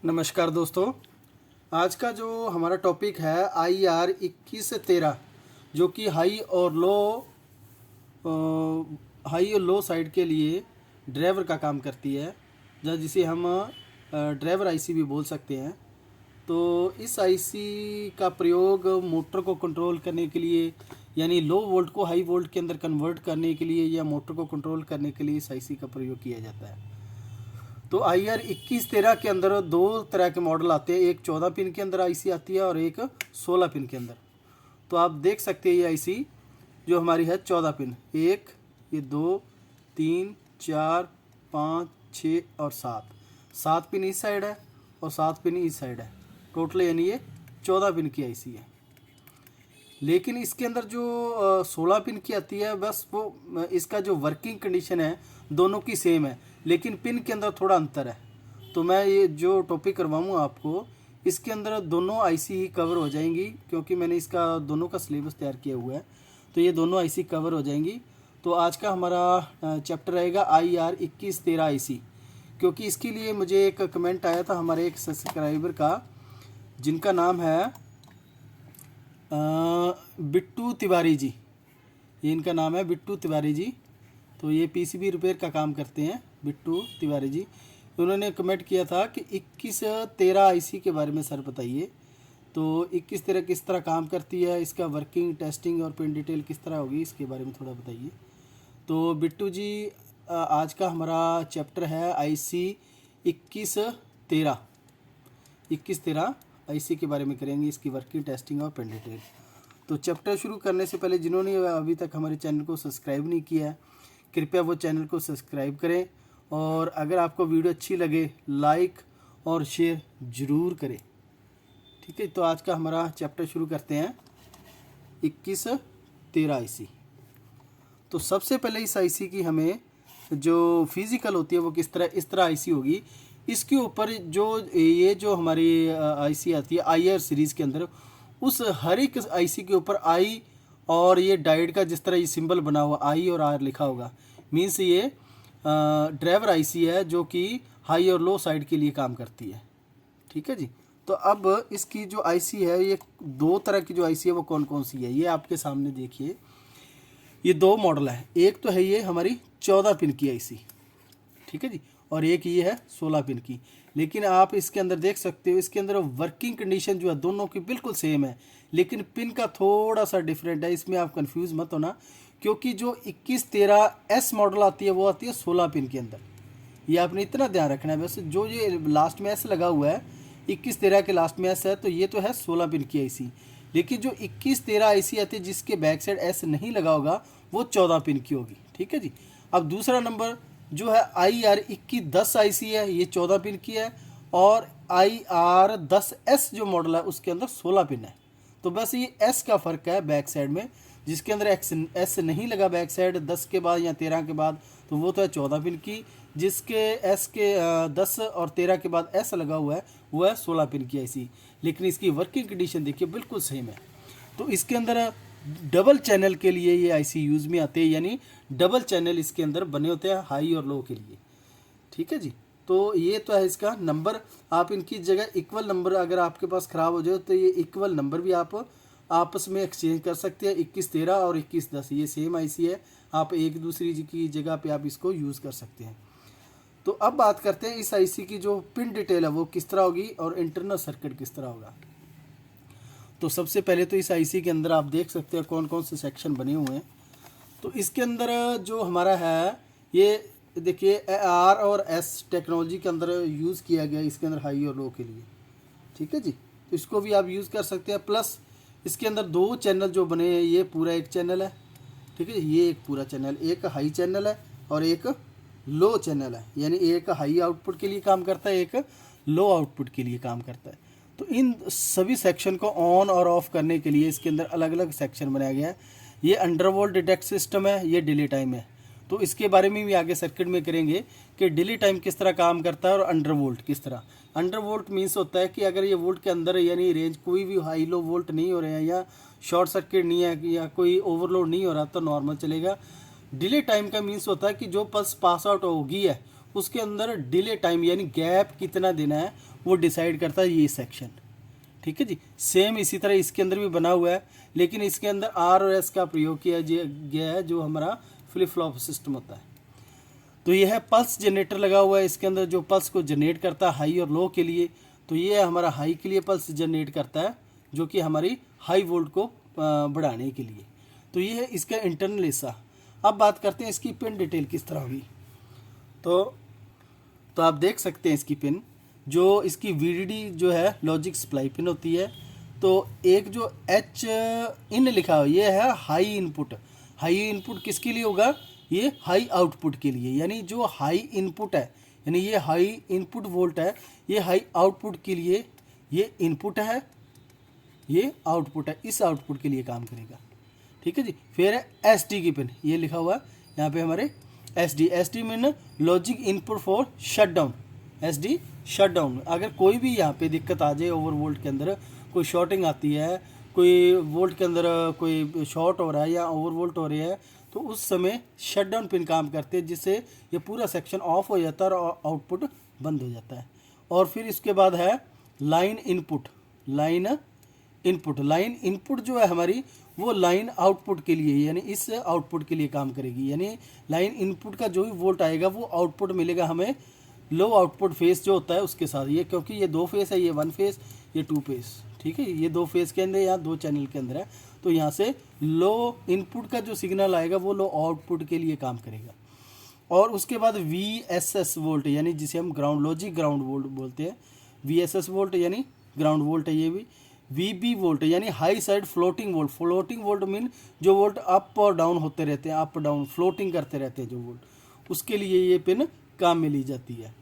नमस्कार दोस्तों। आज का जो हमारा टॉपिक है IR 2113 जो कि हाई और लो साइड के लिए ड्राइवर का काम करती है, जिसे हम ड्राइवर आईसी भी बोल सकते हैं। तो इस आईसी का प्रयोग मोटर को कंट्रोल करने के लिए, यानी लो वोल्ट को हाई वोल्ट के अंदर कन्वर्ट करने के लिए या मोटर को कंट्रोल करने के लिए इस आईसी का प्रयोग किया जाता है। तो IR 2113 के अंदर दो तरह के मॉडल आते हैं, एक 14 पिन के अंदर आईसी आती है और एक 16 पिन के अंदर। तो आप देख सकते हैं ये आईसी जो हमारी है 14 पिन, एक, ये 2, 3, 4, 5, 6 और 7 पिन इस साइड है और 7 पिन इस साइड है, टोटल यानी ये 14 पिन की आईसी है। लेकिन इसके अंदर जो 16 पिन की आती है, बस वो इसका जो वर्किंग कंडीशन है दोनों की सेम है, लेकिन पिन के अंदर थोड़ा अंतर है। तो मैं ये जो टॉपिक करवाऊँगा आपको, इसके अंदर दोनों आईसी ही कवर हो जाएंगी, क्योंकि मैंने इसका दोनों का सिलेबस तैयार किया हुआ है। तो ये दोनों आईसी कवर हो जाएंगी। तो आज का हमारा चैप्टर रहेगा IR 2113 आईसी, क्योंकि इसके लिए मुझे एक कमेंट आया था हमारे एक सब्सक्राइबर का, जिनका नाम है बिट्टू तिवारी जी। ये इनका नाम है बिट्टू तिवारी जी। तो ये पीसीबी रिपेयर का काम करते हैं बिट्टू तिवारी जी। उन्होंने कमेंट किया था कि 2113 आईसी के बारे में सर बताइए। तो 2113 किस तरह काम करती है, इसका वर्किंग, टेस्टिंग और पिन डिटेल किस तरह होगी, इसके बारे में थोड़ा बताइए। तो बिट्टू जी, आज का हमारा चैप्टर है IC 2113 आईसी के बारे में करेंगे, इसकी वर्किंग, टेस्टिंग और पिन डिटेल। तो चैप्टर शुरू करने से पहले जिन्होंने अभी तक हमारे चैनल को सब्सक्राइब नहीं किया है, कृपया वो चैनल को सब्सक्राइब करें, और अगर आपको वीडियो अच्छी लगे लाइक और शेयर ज़रूर करें। ठीक है, तो आज का हमारा चैप्टर शुरू करते हैं 2113 आईसी। तो सबसे पहले इस आईसी की हमें जो फिज़िकल होती है वो इस तरह आईसी होगी। इसके ऊपर जो हमारी आईसी आती है IR सीरीज़ के अंदर, उस हर एक आईसी के ऊपर आई और ये डायोड का जिस तरह ये सिंबल बना हुआ I और R लिखा होगा, मीन्स ये ड्राइवर आईसी है जो कि हाई और लो साइड के लिए काम करती है। ठीक है जी। तो अब इसकी जो आईसी है, ये दो तरह की जो आईसी है वो कौन कौन सी है, ये आपके सामने देखिए। ये दो मॉडल है, एक तो है ये हमारी 14 पिन की आईसी, ठीक है जी, और एक ये है 16 पिन की। लेकिन आप इसके अंदर देख सकते हो, इसके अंदर वर्किंग कंडीशन जो है दोनों की बिल्कुल सेम है, लेकिन पिन का थोड़ा सा डिफरेंट है। इसमें आप कंफ्यूज मत होना, क्योंकि जो 2113S मॉडल आती है वो आती है 16 पिन के अंदर। ये आपने इतना ध्यान रखना है। वैसे जो ये लास्ट में S लगा हुआ है, 2113 के लास्ट में S है, तो ये तो है 16 पिन की आईसी। लेकिन जो 2113 आईसी आती है जिसके बैक साइड S नहीं लगा होगा, वो 14 पिन की होगी। ठीक है जी। अब दूसरा नंबर जो है IR 2110 आईसी है, ये 14 पिन की है, और IR 10S जो मॉडल है उसके अंदर 16 पिन है। तो बस ये S का फ़र्क है बैक साइड में, जिसके अंदर S नहीं लगा बैक साइड 10 के बाद या 13 के बाद, तो वो तो है 14 पिन की। जिसके S के 10 और 13 के बाद S लगा हुआ है वो है 16 पिन की आईसी। लेकिन इसकी वर्किंग कंडीशन देखिए बिल्कुल सेम है। तो इसके अंदर डबल चैनल के लिए ये आईसी यूज़ में आते हैं, यानी डबल चैनल इसके अंदर बने होते हैं हाई और लो के लिए। ठीक है जी। तो ये तो है इसका नंबर। आप इनकी जगह इक्वल नंबर, अगर आपके पास ख़राब हो जाए तो ये इक्वल नंबर भी आप आपस में एक्सचेंज कर सकते हैं। 2113 और 2110 ये सेम आईसी है, आप एक दूसरी की जगह पे आप इसको यूज़ कर सकते हैं। तो अब बात करते हैं इस आईसी की जो पिन डिटेल है वो किस तरह होगी और इंटरनल सर्किट किस तरह होगा। तो सबसे पहले तो इस आईसी के अंदर आप देख सकते हैं कौन कौन से सेक्शन बने हुए हैं। तो इसके अंदर जो हमारा है, ये देखिए R और S टेक्नोलॉजी के अंदर यूज़ किया गया इसके अंदर हाई और लो के लिए। ठीक है जी। तो इसको भी आप यूज़ कर सकते हैं। प्लस इसके अंदर दो चैनल जो बने हैं, ये पूरा एक चैनल है। ठीक है, ये एक पूरा चैनल, एक हाई चैनल है और एक लो चैनल है, यानी एक हाई आउटपुट के लिए काम करता है, एक लो आउटपुट के लिए काम करता है। तो इन सभी सेक्शन को ऑन और ऑफ करने के लिए इसके अंदर अलग अलग सेक्शन बनाया गया है। ये अंडरवोल्ट डिटेक्ट सिस्टम है, ये डिले टाइम है। तो इसके बारे में भी आगे सर्किट में करेंगे कि डिले टाइम किस तरह काम करता है और अंडरवोल्ट किस तरह। अंडरवोल्ट मीन्स होता है कि अगर ये वोल्ट के अंदर यानी रेंज कोई भी हाई लो वोल्ट नहीं हो रहे हैं, या शॉर्ट सर्किट नहीं है, या कोई ओवरलोड नहीं हो रहा, तो नॉर्मल चलेगा। डिले टाइम का मीन्स होता है कि जो पल्स पास आउट होगी है उसके अंदर डिले टाइम यानी गैप कितना देना है वो डिसाइड करता है ये सेक्शन। ठीक है जी। सेम इसी तरह इसके अंदर भी बना हुआ है, लेकिन इसके अंदर आर और एस का प्रयोग किया गया है जो हमारा फ्लिप फ्लॉप सिस्टम होता है। तो ये है पल्स जनरेटर लगा हुआ है इसके अंदर, जो पल्स को जनरेट करता है हाई और लो के लिए। तो ये हमारा हाई के लिए पल्स जनरेट करता है, जो कि हमारी हाई वोल्ट को बढ़ाने के लिए। तो ये है इसका इंटरनल हिस्सा। अब बात करते हैं इसकी पिन डिटेल किस तरह होगी। तो आप देख सकते हैं इसकी पिन, जो इसकी वीडीडी जो है लॉजिक सप्लाई पिन होती है। तो एक जो एच इन लिखा हुआ ये है हाई इनपुट। हाई इनपुट किसके लिए होगा? ये हाई आउटपुट के लिए, यानी जो हाई इनपुट है, यानी ये हाई इनपुट वोल्ट है, ये हाई आउटपुट के लिए ये इनपुट है, ये आउटपुट है, इस आउटपुट के लिए काम करेगा। ठीक है जी। फिर है एस डी की पिन, ये लिखा हुआ है यहाँ पे हमारे S D mean logic input for shut down. S D shut down. अगर कोई भी यहाँ पे दिक्कत आ जाए, ओवर वोल्ट के अंदर कोई शॉर्टिंग आती है, कोई वोल्ट के अंदर कोई शॉर्ट हो रहा है या ओवर वोल्ट हो रही है, तो उस समय शट डाउन पिन काम करते हैं, जिससे ये पूरा सेक्शन ऑफ हो जाता है और आउटपुट बंद हो जाता है। और फिर इसके बाद है लाइन इनपुट। लाइन इनपुट जो है हमारी, वो लाइन आउटपुट के लिए, यानी इस आउटपुट के लिए काम करेगी। यानी लाइन इनपुट का जो भी वोल्ट आएगा वो आउटपुट मिलेगा हमें लो आउटपुट फेस जो होता है उसके साथ। ये क्योंकि ये 2 फेस है, ये 1 फेस, ये 2 फेस। ठीक है, ये 2 फेस के अंदर या 2 चैनल के अंदर है। तो यहाँ से लो इनपुट का जो सिग्नल आएगा वो लो आउटपुट के लिए काम करेगा। और उसके बाद VSS वोल्ट, यानी जिसे हम लॉजिक ग्राउंड वोल्ट बोलते हैं। VSS वोल्ट यानी ग्राउंड वोल्ट है। ये भी VB वोल्ट यानी high side floating volt. Floating volt mean जो वोल्ट अप और डाउन होते रहते हैं, अप डाउन फ्लोटिंग करते रहते हैं जो वोल्ट, उसके लिए ये पिन काम में ली जाती है।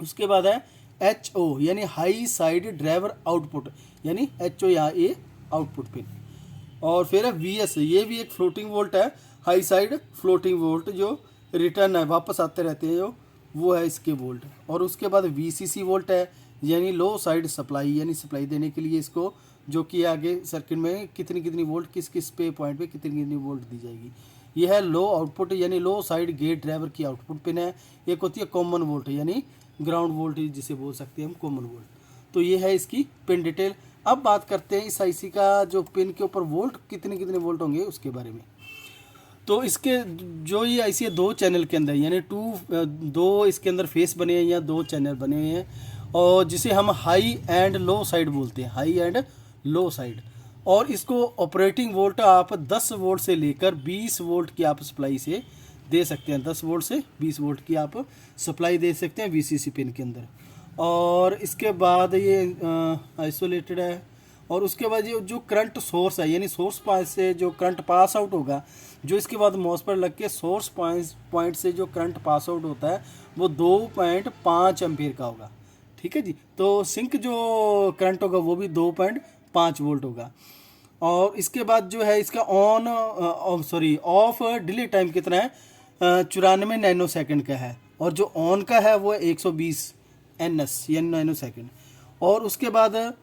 उसके बाद है HO यानी हाई साइड ड्राइवर आउटपुट, यानी HO यहाँ ये आउटपुट पिन। और फिर है VS, ये भी एक फ्लोटिंग वोल्ट है, हाई साइड फ्लोटिंग वोल्ट, जो रिटर्न है, वापस आते रहते हैं जो, वो है इसके वोल्ट। और उसके बाद VCC वोल्ट है, यानी लो साइड सप्लाई, यानी सप्लाई देने के लिए इसको, जो कि आगे सर्किट में कितनी वोल्ट किस किस पे पॉइंट पे कितनी वोल्ट दी जाएगी। यह है लो आउटपुट, यानी लो साइड गेट ड्राइवर की आउटपुट पिन है। एक होती है कॉमन वोल्ट, यानी ग्राउंड वोल्ट जिसे बोल सकते हैं हम कॉमन वोल्ट। तो ये है इसकी पिन डिटेल। अब बात करते हैं इस आईसी का जो पिन के ऊपर वोल्ट कितने वोल्ट होंगे उसके बारे में। तो इसके जो ये आईसी है 2 चैनल के अंदर, यानी 2 इसके अंदर फेस बने हैं या 2 चैनल बने हुए हैं, और जिसे हम हाई एंड लो साइड बोलते हैं, हाई एंड लो साइड। और इसको ऑपरेटिंग वोल्ट आप 10 वोल्ट से लेकर 20 वोल्ट की आप सप्लाई से दे सकते हैं। 10 वोल्ट से 20 वोल्ट की आप सप्लाई दे सकते हैं VCC पिन के अंदर। और इसके बाद ये आइसोलेटेड है। और उसके बाद ये जो करंट सोर्स है, यानी सोर्स पॉइंट से जो करंट पास आउट होगा, जो इसके बाद मॉसफेट लग के सोर्स पॉइंट से जो करंट पास आउट होता है वो 2.5 एम्पीयर का होगा। ठीक है जी। तो सिंक जो करंट होगा वो भी 2.5 वोल्ट होगा। और इसके बाद जो है इसका ऑफ डिले टाइम कितना है? 94 नैनो सेकंड का है। और जो ऑन का है वो 120 NS यानी नैनो सेकंड। और उसके बाद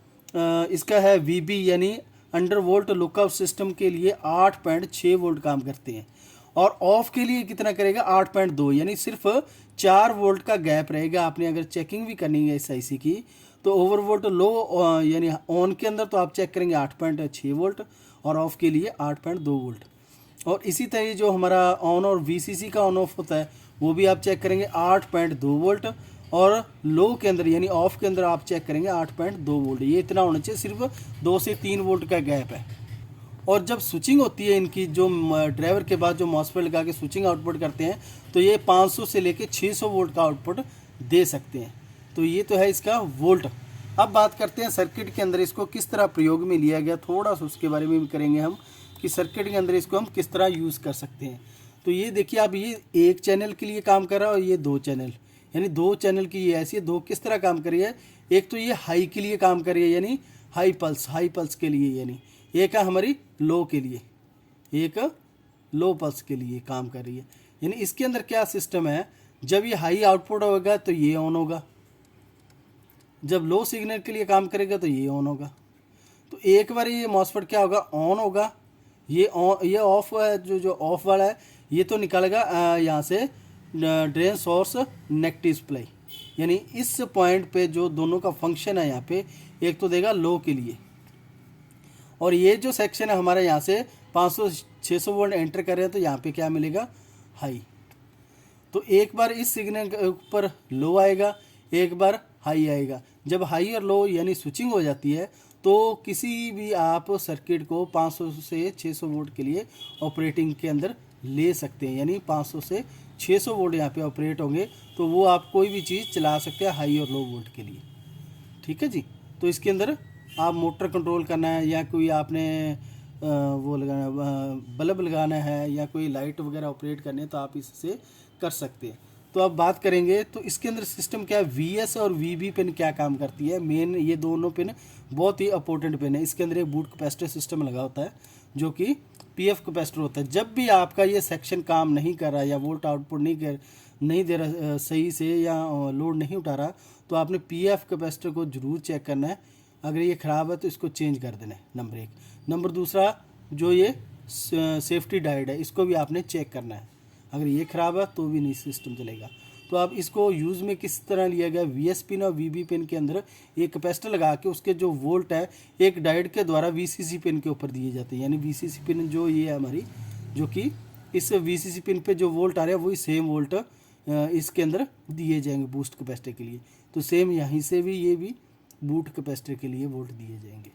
इसका है VB यानी अंडर वोल्ट लुकअप सिस्टम के लिए 8.6 वोल्ट काम करते हैं। और ऑफ के लिए कितना करेगा? 8.2, यानी सिर्फ 4 वोल्ट का गैप रहेगा। आपने अगर चेकिंग भी करनी है इस आईसी की, तो ओवर वोल्ट लो यानी ऑन के अंदर तो आप चेक करेंगे 8.6 वोल्ट, और ऑफ के लिए 8.2 वोल्ट। और इसी तरह जो हमारा ऑन और VCC का ऑन ऑफ होता है वो भी आप चेक करेंगे 8.2 वोल्ट, और लो के अंदर यानी ऑफ के अंदर आप चेक करेंगे 8.2 वोल्ट। ये इतना होना चाहिए, सिर्फ 2 से 3 वोल्ट का गैप है। और जब स्विचिंग होती है इनकी, जो ड्राइवर के बाद जो मॉसफेट लगा के स्विचिंग आउटपुट करते हैं, तो ये 500 से लेके 600 वोल्ट का आउटपुट दे सकते हैं। तो ये तो है इसका वोल्ट। अब बात करते हैं सर्किट के अंदर इसको किस तरह प्रयोग में लिया गया, थोड़ा सा उसके बारे में भी करेंगे हम, कि सर्किट के अंदर इसको हम किस तरह यूज़ कर सकते हैं। तो ये देखिए, अब ये 1 चैनल के लिए काम कर रहा है और ये 2 चैनल, यानी 2 चैनल की ये ऐसी 2 किस तरह काम कर रही है। एक तो ये हाई के लिए काम कर रही है, यानी हाई पल्स के लिए, यानी एक है हमारी लो के लिए, एक लो पल्स के लिए काम कर रही है। यानी इसके अंदर क्या सिस्टम है, जब ये हाई आउटपुट होगा तो ये ऑन होगा, जब लो सिग्नल के लिए काम करेगा तो ये ऑन होगा। तो एक बार ये मॉसफेट क्या होगा, ऑन होगा, ये ऑफ है, जो ऑफ वाला है ये तो निकलेगा यहाँ से ड्रेन सोर्स नेगेटिव सप्लाई, यानी इस पॉइंट पे जो दोनों का फंक्शन है यहाँ पे, एक तो देगा लो के लिए, और ये जो सेक्शन है हमारा यहाँ से 500-600 वोल्ट एंटर कर रहे हैं तो यहाँ पे क्या मिलेगा, हाई। तो एक बार इस सिग्नल के ऊपर लो आएगा, एक बार हाई आएगा। जब हाई और लो यानी स्विचिंग हो जाती है तो किसी भी आप सर्किट को 500 से 600 वोल्ट के लिए ऑपरेटिंग के अंदर ले सकते हैं, यानी 500 से 600 वोल्ट यहाँ पे ऑपरेट होंगे तो वो आप कोई भी चीज़ चला सकते हैं हाई और लो वोल्ट के लिए। ठीक है जी। तो इसके अंदर आप मोटर कंट्रोल करना है या कोई आपने वो लगाना, बल्ब लगाना है या कोई लाइट वगैरह ऑपरेट करनी है तो आप इससे कर सकते हैं। तो अब बात करेंगे तो इसके अंदर सिस्टम क्या है, VS और VB पिन क्या काम करती है। मेन ये दोनों पिन बहुत ही इंपॉर्टेंट पिन है। इसके अंदर एक बूट कैपेसिटर सिस्टम लगा होता है जो कि PF कैपेसिटर होता है। जब भी आपका ये सेक्शन काम नहीं कर रहा या वोल्ट आउटपुट नहीं दे रहा सही से या लोड नहीं उठा रहा तो आपने PF कैपेसिटर को ज़रूर चेक करना है। अगर ये ख़राब है तो इसको चेंज कर देना है, नंबर 1। नंबर दूसरा, जो ये सेफ्टी डायोड है इसको भी आपने चेक करना है। अगर ये ख़राब है तो भी नहीं सिस्टम चलेगा। तो आप इसको यूज़ में किस तरह लिया गया, VS पिन और VB पिन के अंदर एक कैपेसिटर लगा के उसके जो वोल्ट है एक डायोड के द्वारा VCC पिन के ऊपर दिए जाते हैं। यानी VCC पिन जो ये है हमारी, जो कि इस VCC पिन पे जो वोल्ट आ रहा है वही सेम वोल्ट इसके अंदर दिए जाएंगे बूस्ट कैपेसिटर के लिए। तो सेम यहीं से भी ये भी बूट कैपेसिटर के लिए वोल्ट दिए जाएंगे।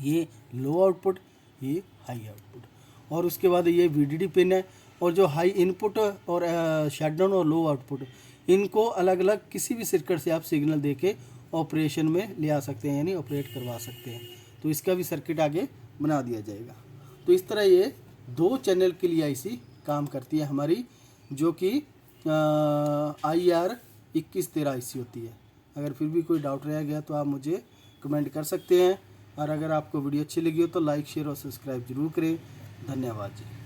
ये लो आउटपुट, ये हाई आउटपुट। और उसके बाद ये VDD पिन है, और जो हाई इनपुट और शटडाउन और लो आउटपुट, इनको अलग अलग किसी भी सर्किट से आप सिग्नल देके ऑपरेशन में ले आ सकते हैं, यानी ऑपरेट करवा सकते हैं। तो इसका भी सर्किट आगे बना दिया जाएगा। तो इस तरह ये 2 चैनल के लिए IC काम करती है हमारी, जो कि IR2113 IC होती है। अगर फिर भी कोई डाउट रह गया तो आप मुझे कमेंट कर सकते हैं, और अगर आपको वीडियो अच्छी लगी हो तो लाइक, शेयर और सब्सक्राइब जरूर करें। धन्यवाद जी।